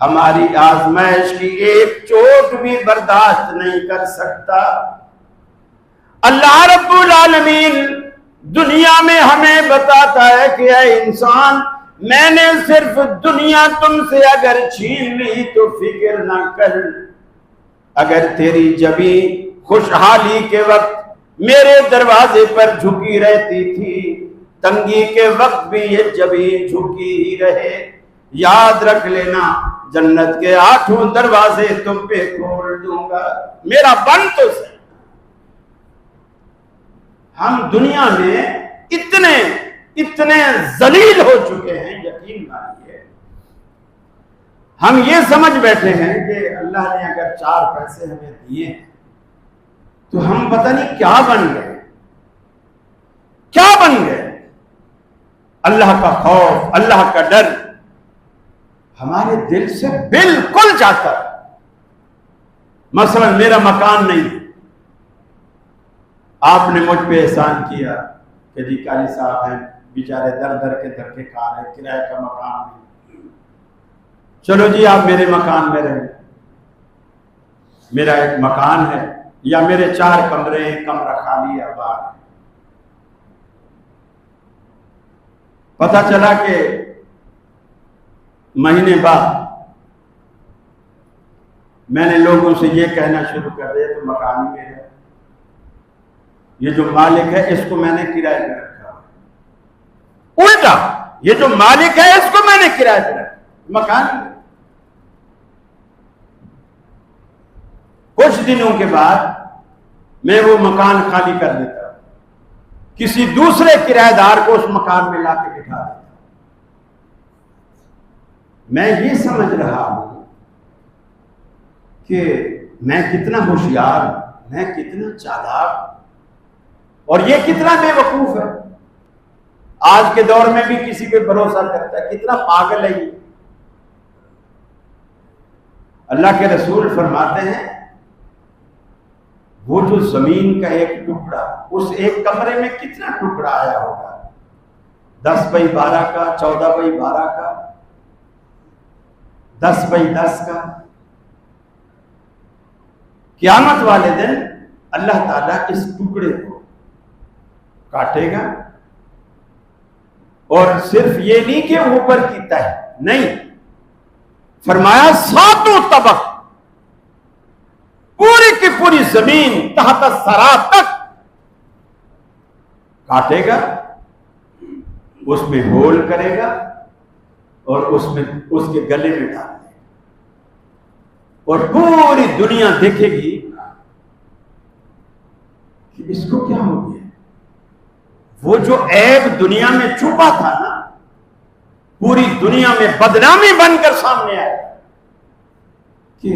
ہماری آزمائش کی ایک چوٹ بھی برداشت نہیں کر سکتا۔ اللہ رب العالمین دنیا میں ہمیں بتاتا ہے کہ اے انسان، میں نے صرف دنیا تم سے اگر چھین لی تو فکر نہ کر، اگر تیری جبیں خوشحالی کے وقت میرے دروازے پر جھکی رہتی تھی، تنگی کے وقت بھی یہ جبیں جھکی ہی رہے۔ یاد رکھ لینا، جنت کے 8 دروازے تم پہ کھول دوں گا، میرا بن تو صحیح۔ ہم دنیا میں اتنے ذلیل ہو چکے ہیں، یقین مانیے، ہم یہ سمجھ بیٹھے ہیں کہ اللہ نے اگر 4 پیسے ہمیں دیے ہیں تو ہم پتہ نہیں کیا بن گئے۔ اللہ کا خوف، اللہ کا ڈر ہمارے دل سے بالکل جاتا ہے۔ مثلا میرا مکان نہیں، آپ نے مجھ پہ احسان کیا کہ جی قاری صاحب ہیں بیچارے در کے کھا رہے، کرائے کا مکان نہیں، چلو جی آپ میرے مکان میں رہیں۔ میرا ایک مکان ہے یا میرے 4 کمرے، ایک کمرہ خالی ہے باہر، پتہ چلا کہ مہینے بعد میں نے لوگوں سے یہ کہنا شروع کر دیا تو مکان ہی میرا، یہ جو مالک ہے اس کو میں نے کرائے پہ رکھا، الٹا یہ جو مالک ہے اس کو میں نے کرائے پہ رکھا، مکان ہی میرا۔ کچھ دنوں کے بعد میں وہ مکان خالی کر دیتا، کسی دوسرے کرایہ دار کو اس مکان میں لا کے بٹھا دیتا۔ میں یہ سمجھ رہا ہوں کہ میں کتنا ہوشیار ہوں، میں کتنا چالاک اور یہ کتنا بے وقوف ہے۔ آج کے دور میں بھی کسی پہ بھروسہ کرتا ہے، کتنا پاگل ہے یہ۔ اللہ کے رسول فرماتے ہیں وہ جو زمین کا ایک ٹکڑا، اس ایک کمرے میں کتنا ٹکڑا آیا ہوگا، 10x12 کا، 14x12 کا، 10x10 کا۔ قیامت والے دن اللہ تعالیٰ اس ٹکڑے کو کاٹے گا، اور صرف یہ نہیں کہ اوپر کی تہ، نہیں، فرمایا 7 طبق، پوری کی پوری زمین تحت الثری تک کاٹے گا، اس میں ہول کرے گا اور اس کے گلے میں ڈال دے گا، اور پوری دنیا دیکھے گی کہ اس کو کیا ہو گیا۔ وہ جو عیب دنیا میں چھپا تھا نا، پوری دنیا میں بدنامی بن کر سامنے آیا کہ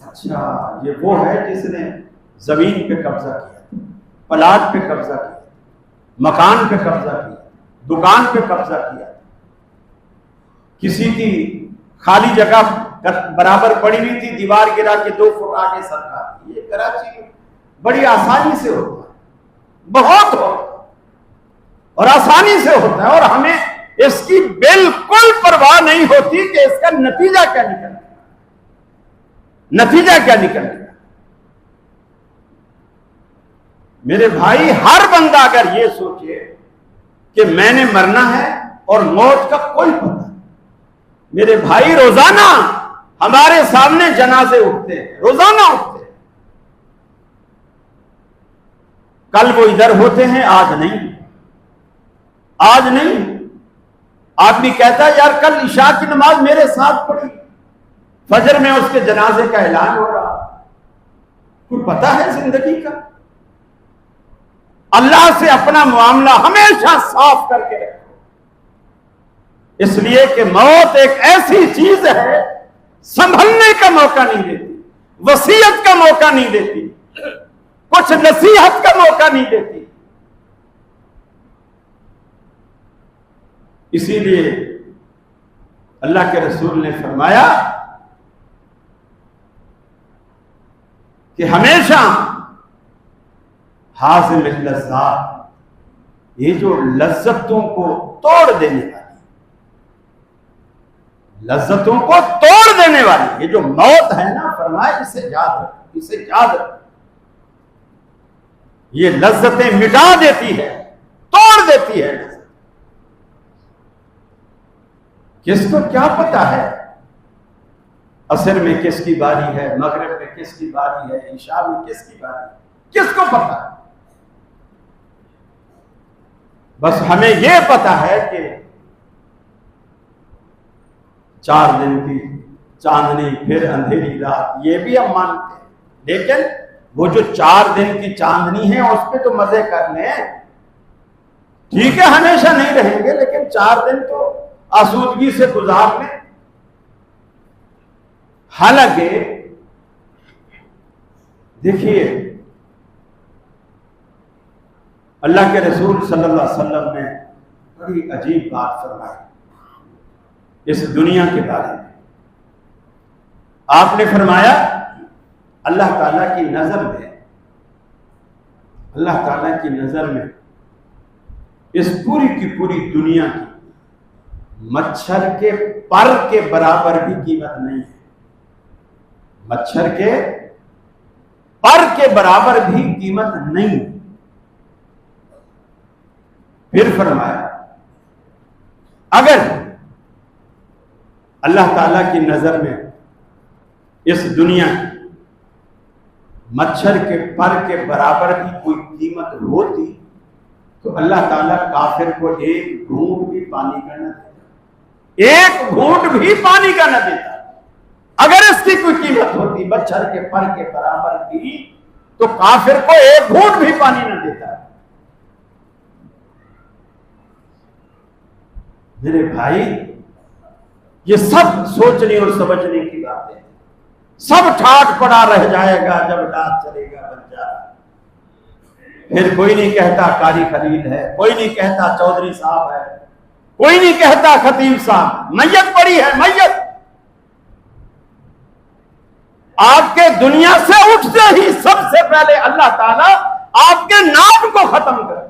اچھا یہ وہ ہے جس نے زمین پہ قبضہ کیا، پلاٹ پہ قبضہ کیا، مکان پہ قبضہ کیا، دکان پہ قبضہ کیا، کسی کی خالی جگہ برابر پڑی ہوئی تھی، دیوار گرا کے 2 فٹ آگے سرکا دی۔ یہ کراچی میں بڑی آسانی سے ہوتا ہے، بہت ہوتا ہے اور آسانی سے ہوتا ہے، اور ہمیں اس کی بالکل پرواہ نہیں ہوتی کہ اس کا نتیجہ کیا نکلے گا، نتیجہ کیا نکلے گا۔ میرے بھائی، ہر بندہ اگر یہ سوچے کہ میں نے مرنا ہے اور موت کا کوئی پتہ نہیں۔ میرے بھائی، روزانہ ہمارے سامنے جنازے اٹھتے ہیں، روزانہ اٹھتے ہیں، کل وہ ادھر ہوتے ہیں، آج نہیں، آج نہیں۔ آدمی کہتا ہے یار کل عشاء کی نماز میرے ساتھ پڑھی، فجر میں اس کے جنازے کا اعلان ہو رہا، کوئی پتہ ہے زندگی کا؟ اللہ سے اپنا معاملہ ہمیشہ صاف کر کے رکھو، اس لیے کہ موت ایک ایسی چیز ہے سنبھلنے کا موقع نہیں دیتی، وصیت کا موقع نہیں دیتی، کچھ نصیحت کا موقع نہیں دیتی۔ اسی لیے اللہ کے رسول نے فرمایا کہ ہمیشہ حاصل اللذات، یہ جو لذتوں کو توڑ دینے والی لذتوں کو توڑ دینے والی. یہ جو موت ہے نا، فرمائے اسے یاد رکھ، اسے یاد رکھ. یہ لذتیں مٹا دیتی ہے، توڑ دیتی ہے. کس کو کیا پتا ہے عصر میں کس کی باری ہے، مغرب میں کس کی باری ہے، عشاء میں کس کی باری ہے، کس کو پتا ہے؟ بس ہمیں یہ پتا ہے کہ 4 دن کی چاندنی پھر اندھیری رات، یہ بھی ہم مانتے ہیں. لیکن وہ جو 4 دن کی چاندنی ہے اس پہ تو مزے کر لیں. ٹھیک ہے ہمیشہ نہیں رہیں گے، لیکن 4 دن تو آسودگی سے گزار لیں. حالانکہ دیکھیے اللہ کے رسول صلی اللہ علیہ وسلم نے بڑی عجیب بات فرمائی اس دنیا کے بارے میں. آپ نے فرمایا اللہ تعالیٰ کی نظر میں، اللہ تعالیٰ کی نظر میں اس پوری کی پوری دنیا کی مچھر کے پر کے برابر بھی قیمت نہیں ہے. مچھر کے پر کے برابر بھی قیمت نہیں. پھر فرمایا اگر اللہ تعالیٰ کی نظر میں اس دنیا کی مچھر کے پر کے برابر بھی کوئی قیمت ہوتی تو اللہ تعالیٰ کافر کو ایک گھونٹ بھی پانی کا نہ دیتا، ایک گھونٹ بھی پانی کا نہ دیتا. اگر اس کی کوئی قیمت ہوتی مچھر کے پر کے برابر بھی تو کافر کو ایک گھونٹ بھی پانی نہ دیتا. میرے بھائی یہ سب سوچنے اور سمجھنے کی باتیں ہیں. سب ٹھاٹ پڑا رہ جائے گا جب رات چلے گا بچہ. پھر کوئی نہیں کہتا قاری خلیل ہے، کوئی نہیں کہتا چودھری صاحب ہے، کوئی نہیں کہتا خطیب صاحب. میت پڑی ہے، میت. آپ کے دنیا سے اٹھتے ہی سب سے پہلے اللہ تعالیٰ آپ کے نام کو ختم کرتا ہے.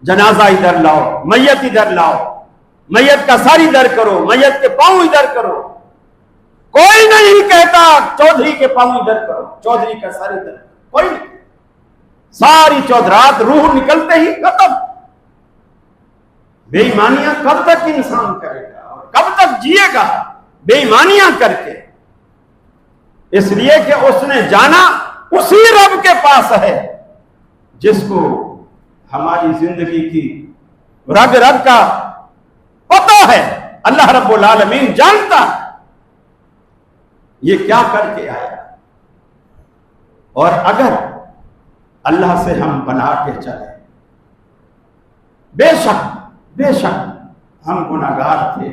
جنازہ ادھر لاؤ، میت ادھر لاؤ، میت کا سر ادھر کرو، میت کے پاؤں ادھر کرو. کوئی نہیں کہتا چودھری کے پاؤں ادھر کرو، چودھری کا سر ادھر کرو. کوئی نہیں. ساری چودرات روح نکلتے ہی ختم. بے ایمانیاں کب تک انسان کرے گا اور کب تک جیے گا بے ایمانیاں کر کے؟ اس لیے کہ اس نے جانا اسی رب کے پاس ہے جس کو ہماری زندگی کی رگ رگ کا پتہ ہے. اللہ رب العالمین جانتا یہ کیا کر کے آیا. اور اگر اللہ سے ہم بنا کے چلے، بے شک ہم گناہگار تھے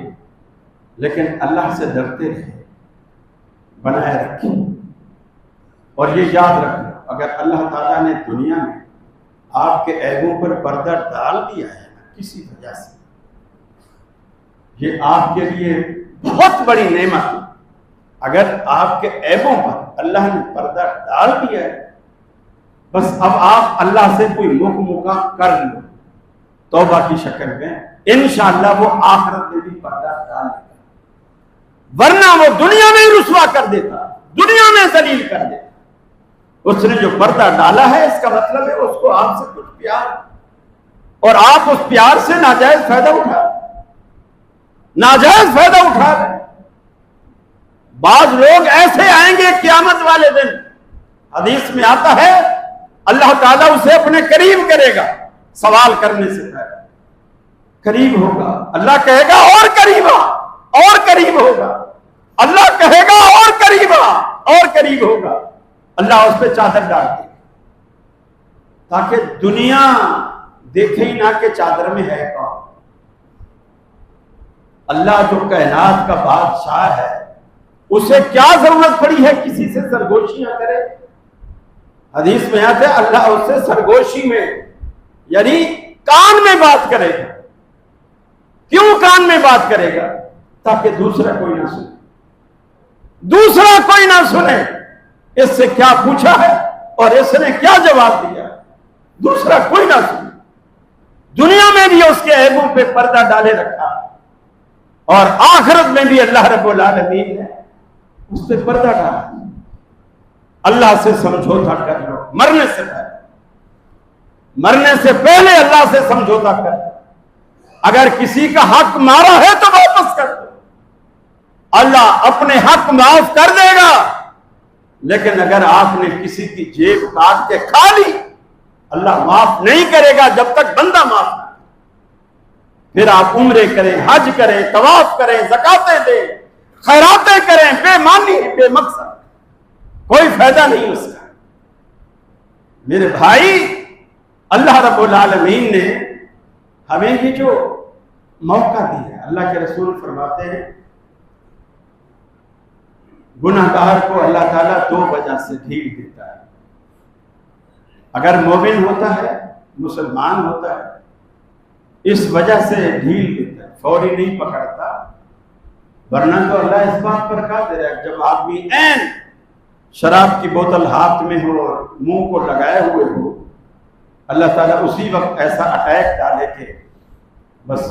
لیکن اللہ سے ڈرتے رہے، بنائے رکھے. اور یہ یاد رکھنا اگر اللہ تعالیٰ نے دنیا میں آپ کے عیبوں پر پردہ ڈال دیا ہے کسی وجہ سے، یہ آپ کے لیے بہت بڑی نعمت ہے. اگر آپ کے عیبوں پر اللہ نے پردہ ڈال دیا ہے، بس اب آپ اللہ سے کوئی مکہ کر لو توبہ کی شکل میں، انشاءاللہ وہ آخرت میں بھی پردہ ڈال دے گا. ورنہ وہ دنیا میں ہی رسوا کر دیتا، دنیا میں ذلیل کر دیتا. اس نے جو پردہ ڈالا ہے اس کا مطلب ہے اس کو آپ سے کچھ پیار، اور آپ اس پیار سے ناجائز فائدہ اٹھا رہے. بعض لوگ ایسے آئیں گے قیامت والے دن، حدیث میں آتا ہے اللہ تعالیٰ اسے اپنے قریب کرے گا. سوال کرنے سے پہلے قریب ہوگا، اللہ کہے گا اور قریب آ، اور قریب ہوگا. اللہ کہے گا اور قریب آ، اور قریب ہوگا. اللہ اس پہ چادر ڈال دے تاکہ دنیا دیکھے ہی نہ کہ چادر میں ہے کون. اللہ جو کائنات کا بادشاہ ہے اسے کیا ضرورت پڑی ہے کسی سے سرگوشیاں کرے. حدیث میں آتا ہے اللہ اس سے سرگوشی میں یعنی کان میں بات کرے گا. کیوں کان میں بات کرے گا؟ تاکہ دوسرا کوئی نہ سنے، دوسرا کوئی نہ سنے اس سے کیا پوچھا ہے اور اس نے کیا جواب دیا، دوسرا کوئی نہ سنے. دنیا میں بھی اس کے عیبوں پہ پردہ ڈالے رکھا. اور آخرت میں بھی اللہ رب العالمین نے اس پہ پردہ ڈالا. اللہ سے سمجھوتا کر لو مرنے سے پہلے اللہ سے سمجھوتا کر لو. اگر کسی کا حق مارا ہے تو واپس کر دو, اللہ اپنے حق معاف کر دے گا. لیکن اگر آپ نے کسی کی جیب کاٹ کے کھا لی, اللہ معاف نہیں کرے گا جب تک بندہ معاف نہ. پھر آپ عمرے کریں, حج کریں, طواف کریں, زکاتیں دیں, خیراتیں کریں, بے معنی بے مقصد, کوئی فائدہ نہیں اس کا. میرے بھائی, اللہ رب العالمین نے ہمیں یہ جو موقع دیا ہے, اللہ کے رسول فرماتے ہیں گناہ گار کو اللہ تعالیٰ 2 وجہ سے ڈھیل دیتا ہے. اگر مومن ہوتا ہے, مسلمان ہوتا ہے, اس وجہ سے ڈھیل دیتا ہے, فوری نہیں پکڑتا. ورنہ تو اللہ اس بات پر قادر ہے, جب آدمی عین شراب کی بوتل ہاتھ میں ہو اور منہ کو لگائے ہوئے ہو, اللہ تعالیٰ اسی وقت ایسا اٹیک ڈالے کہ بس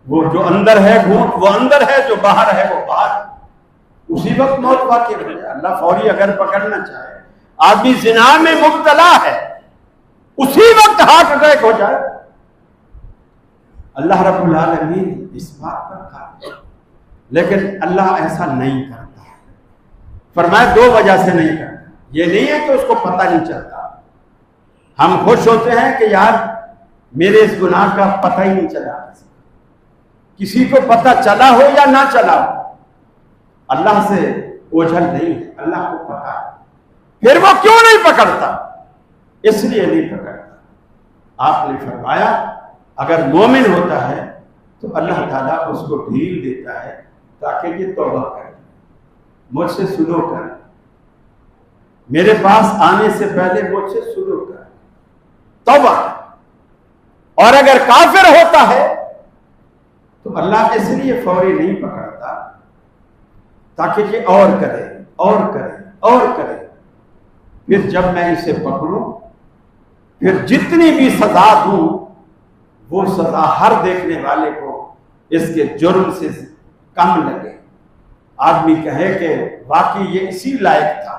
وہ جو اندر ہے گھونٹ وہ اندر ہے, جو باہر ہے وہ باہر, اسی وقت موت واقع ہو جائے. اللہ فوری اگر پکڑنا چاہے, آدمی زنا میں مبتلا ہے, اسی وقت ہارٹ اٹیک ہو جائے. اللہ رب العالمین اس بات پر قادر ہے, لیکن اللہ ایسا نہیں کرتا. فرمایا 2 وجہ سے نہیں کرتا. یہ نہیں ہے کہ اس کو پتہ نہیں چلتا. ہم خوش ہوتے ہیں کہ یار میرے اس گناہ کا پتہ ہی نہیں چلا. کسی کو پتہ چلا ہو یا نہ چلا ہو, اللہ سے اوجھل نہیں ہے, اللہ کو پتہ ہے. پھر وہ کیوں نہیں پکڑتا؟ اس لیے نہیں پکڑتا. آپ نے فرمایا اگر مومن ہوتا ہے تو اللہ تعالیٰ اس کو ڈھیل دیتا ہے تاکہ یہ توبہ کرے, مجھ سے سلو کرے, میرے پاس آنے سے پہلے مجھ سے سلو کرے, توبہ. اور اگر کافر ہوتا ہے تو اللہ اس لیے فوری نہیں پکڑتا تاکہ یہ اور کرے اور کرے اور کرے. پھر جب میں اسے پکڑوں, پھر جتنی بھی سزا دوں وہ سزا ہر دیکھنے والے کو اس کے جرم سے کم لگے. آدمی کہے کہ واقعی یہ اسی لائق تھا,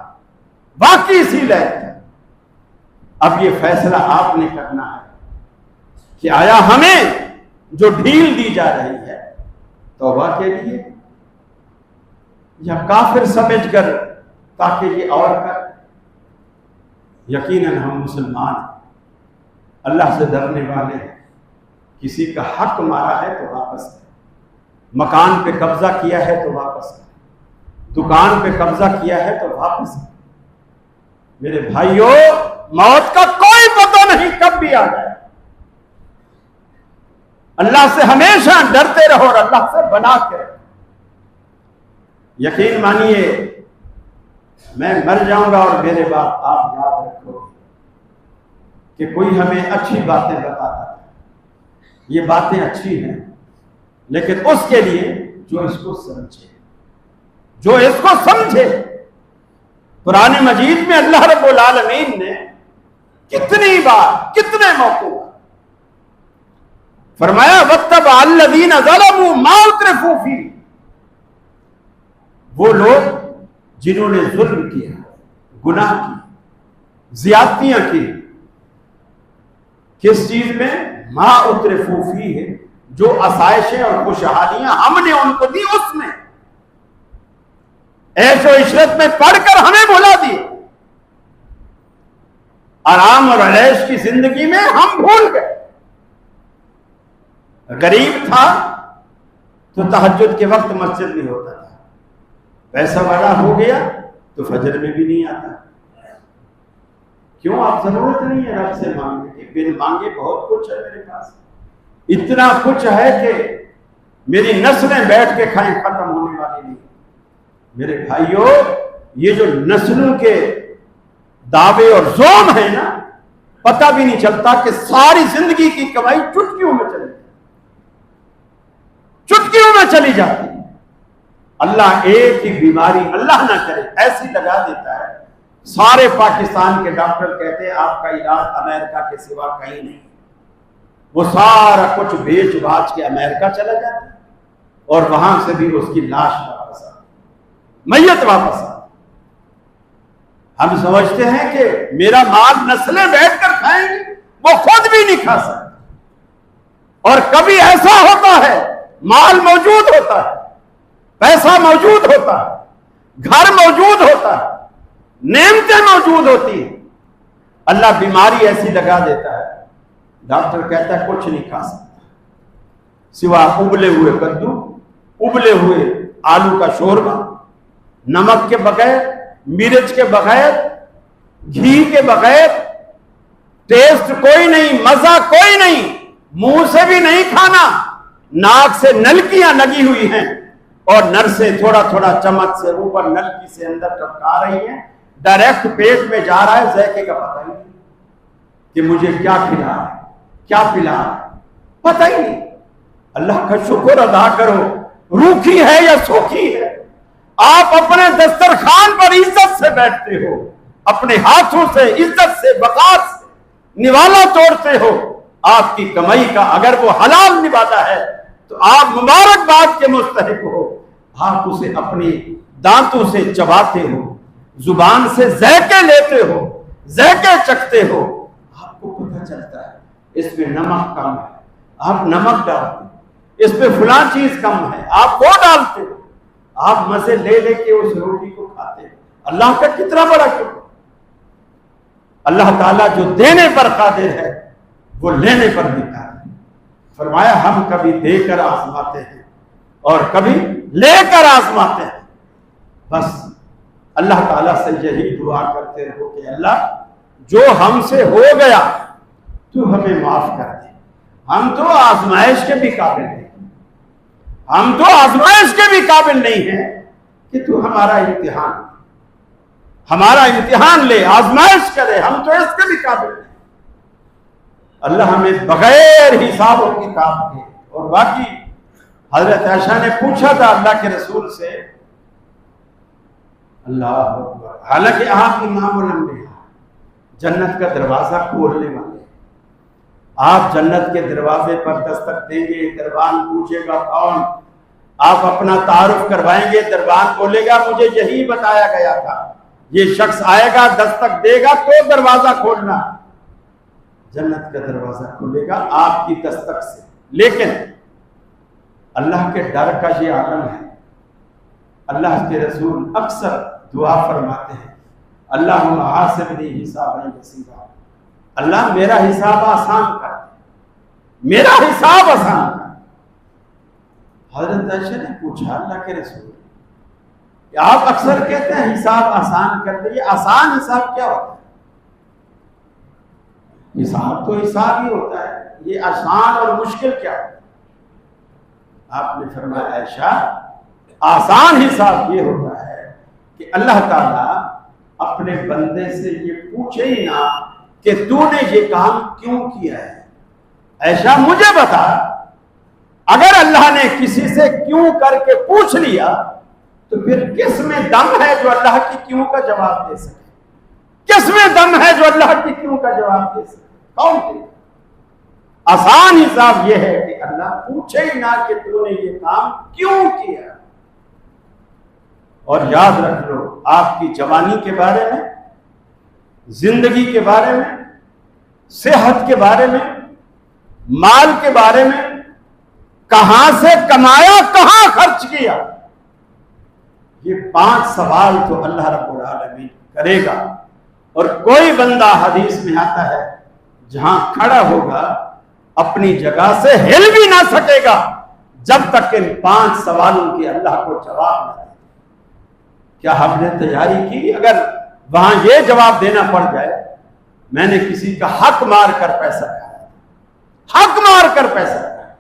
واقعی اسی لائق تھا. اب یہ فیصلہ آپ نے کرنا ہے کہ آیا ہمیں جو ڈھیل دی جا رہی ہے توبہ کے لیے یا کافر سمجھ کر تاکہ یہ اور کر. یقیناً ہم مسلمان اللہ سے ڈرنے والے ہیں. کسی کا حق مارا ہے تو واپس کریں, مکان پہ قبضہ کیا ہے تو واپس کریں, دکان پہ قبضہ کیا ہے تو واپس کریں. میرے بھائیوں, موت کا کوئی پتہ نہیں کب بھی آ جائے. اللہ سے ہمیشہ ڈرتے رہو اور اللہ سے بنا کے رہو. یقین مانیے میں مر جاؤں گا اور میرے بعد آپ یاد رکھو کہ کوئی ہمیں اچھی باتیں بتاتا ہے. یہ باتیں اچھی ہیں لیکن اس کے لیے جو اس کو سمجھے, جو اس کو سمجھے. قرآن مجید میں اللہ رب العالمین نے کتنی بار کتنے موقعوں فرمایا وَاتَّبَعَ الَّذِينَ ظَلَمُوا مَا أُتْرِفُوا فِيهِ, وہ لوگ جنہوں نے ظلم کیا, گناہ کی, زیادتیاں کی. کس چیز میں؟ ما اترفوا فیہ, جو آسائشیں اور خوشحالیاں ہم نے ان کو دی اس میں, عیش و عشرت میں پڑھ کر ہمیں بھلا دی. آرام اور عیش کی زندگی میں ہم بھول گئے. غریب تھا تو تہجد کے وقت مسجد میں ہوتا تھا, پیسہ والا ہو گیا تو فجر میں بھی نہیں آتا. کیوں؟ آپ ضرورت نہیں ہے رب سے مانگنے کی. بن مانگے بہت کچھ ہے میرے پاس, اتنا کچھ ہے کہ میری نسلیں بیٹھ کے کھائیں ختم ہونے والی نہیں. میرے بھائیوں, یہ جو نسلوں کے دعوے اور زوم ہے نا, پتہ بھی نہیں چلتا کہ ساری زندگی کی کمائی چٹکیوں میں چلی جاتی ہے. اللہ ایک ہی بیماری اللہ نہ کرے ایسی لگا دیتا ہے, سارے پاکستان کے ڈاکٹر کہتے ہیں آپ کا علاج امریکہ کے سوا کہیں نہیں. وہ سارا کچھ بیچ باچ کے امریکہ چلا جاتا ہے. اور وہاں سے بھی اس کی لاش واپس آ، میت واپس آ۔ ہم سمجھتے ہیں کہ میرا مال نسلیں بیٹھ کر کھائیں گے، وہ خود بھی نہیں کھا سکتے۔ اور کبھی ایسا ہوتا ہے مال موجود ہوتا ہے، پیسہ موجود ہوتا ہے، گھر موجود ہوتا ہے، نعمتیں موجود ہوتی ہیں، اللہ بیماری ایسی لگا دیتا ہے، ڈاکٹر کہتا ہے کچھ نہیں کھا سکتا سوا ابلے ہوئے کدو، ابلے ہوئے آلو کا شوربہ، نمک کے بغیر، مرچ کے بغیر، گھی کے بغیر، ٹیسٹ کوئی نہیں، مزہ کوئی نہیں، منہ سے بھی نہیں کھانا، ناک سے نلکیاں لگی ہوئی ہیں اور نرسیں تھوڑا تھوڑا چمچ سے اوپر نلکی سے اندر ٹپکا رہی ہیں، ڈائریکٹ پیٹ میں جا رہا ہے، ذائقے کا پتہ ہی نہیں کہ مجھے کیا کھلا ہے کیا پلا ہے، پتہ ہی نہیں۔ اللہ کا شکر ادا کرو، روکھی ہے یا سوکھی ہے، آپ اپنے دسترخوان پر عزت سے بیٹھتے ہو، اپنے ہاتھوں سے عزت سے وقار سے نوالا توڑتے ہو، آپ کی کمائی کا اگر وہ حلال نوالا ہے تو آپ مبارکباد کے مستحق ہو، آپ اسے اپنی دانتوں سے چباتے ہو، زبان سے ذائقے لیتے ہو، ذائقے چکھتے ہو، آپ کو پتہ چلتا ہے اس میں نمک کم ہے، آپ نمک ڈالتے ہو، اس پہ فلاں چیز کم ہے، آپ وہ ڈالتے ہو، آپ مزے لے لے کے اس روٹی کو کھاتے ہو۔ اللہ کا کتنا بڑا شکر۔ اللہ تعالیٰ جو دینے پر قادر ہے وہ لینے پر بھی قادر ہے۔ فرمایا ہم کبھی دے کر آزماتے ہیں اور کبھی لے کر آزماتے ہیں، بس اللہ تعالیٰ سے یہی دعا کرتے رہو کہ اللہ جو ہم سے ہو گیا تو ہمیں معاف کر دے، ہم تو آزمائش کے بھی قابل نہیں، ہم تو آزمائش کے بھی قابل نہیں ہیں کہ تو ہمارا امتحان لے، آزمائش کرے، ہم تو اس کے بھی قابل نہیں۔ اللہ ہمیں بغیر حساب و کتاب کے، اور باقی حضرت عائشہ نے پوچھا تھا اللہ کے رسول سے، اللہ اکبر، حالانکہ آپ امام الانبیاء جنت کا دروازہ کھولنے والے، آپ جنت کے دروازے پر دستک دیں گے، دربان پوچھے گا کون، آپ اپنا تعارف کروائیں گے، دربان بولے گا مجھے یہی بتایا گیا تھا، یہ شخص آئے گا دستک دے گا تو دروازہ کھولنا، جنت کا دروازہ کھولے گا آپ کی دستک سے۔ لیکن اللہ کے ڈر کا یہ عالم ہے، اللہ کے رسول اکثر دعا فرماتے ہیں اللہم حاسبنی حسابا یسیرا، اللہ میرا حساب آسان کر، میرا حساب آسان کر۔ حضرت عائشہ نے پوچھا اللہ کے رسول کہ آپ اکثر کہتے ہیں حساب آسان کر دے، یہ آسان حساب کیا ہوتا ہے؟ حساب تو حساب ہی ہوتا ہے، یہ آسان اور مشکل کیا ہے؟ آپ نے فرمایا عائشہ آسان حساب یہ ہوتا ہے کہ اللہ تعالیٰ اپنے بندے سے یہ پوچھے ہی نہ کہ تو نے یہ کام کیوں کیا ہے۔ عائشہ مجھے بتا، اگر اللہ نے کسی سے کیوں کر کے پوچھ لیا تو پھر کس میں دم ہے جو اللہ کی کیوں کا جواب دے سکے؟ کس میں دم ہے جو اللہ کی کیوں کا جواب دے سکے؟ کون دے؟ آسان حساب یہ ہے کہ اللہ پوچھے ہی نہ کہ تو نے یہ کام کیوں کیا۔ اور یاد رکھ لو، آپ کی جوانی کے بارے میں، زندگی کے بارے میں، صحت کے بارے میں، مال کے بارے میں، کہاں سے کمایا کہاں خرچ کیا، یہ 5 سوال تو اللہ رب العالمین کرے گا۔ اور کوئی بندہ حدیث میں آتا ہے جہاں کھڑا ہوگا اپنی جگہ سے ہل بھی نہ سکے گا جب تک ان 5 سوالوں کے اللہ کو جواب نہ دے۔ کیا ہم نے تیاری کی؟ اگر وہاں یہ جواب دینا پڑ جائے میں نے کسی کا حق مار کر پیسہ کھایا، حق مار کر پیسہ کھایا،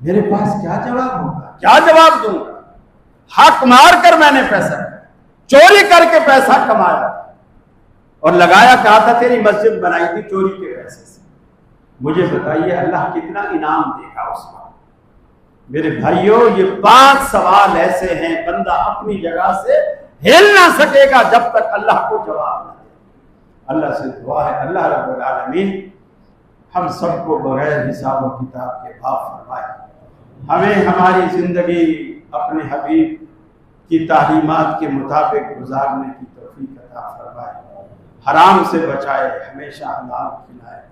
میرے پاس کیا جواب ہوگا؟ کیا جواب دوں گا؟ حق مار کر میں نے پیسہ کھایا، چوری کر کے پیسہ کمایا اور لگایا، کہا تھا تیری مسجد بنائی تھی چوری کے پیسے سے۔ مجھے بتائیے اللہ کتنا انعام دے گا اس وقت؟ میرے بھائیوں، یہ 5 سوال ایسے ہیں بندہ اپنی جگہ سے ہل نہ سکے گا جب تک اللہ کو جواب نہ دے۔ اللہ سے دعا ہے اللہ رب العالمین ہم سب کو بغیر حساب و کتاب کے معاف فرمائے۔ ہمیں ہماری زندگی اپنے حبیب کی تعلیمات کے مطابق گزارنے کی توفیق عطا فرمائے، حرام سے بچائے، ہمیشہ حلال کھلائے۔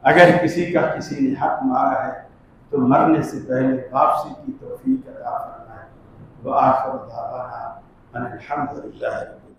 اگر کسی کا کسی نے حق مارا ہے تو مرنے سے پہلے واپسی کی توفیق عطا فرمائے۔ وآخر دعوانا ان الحمد للہ۔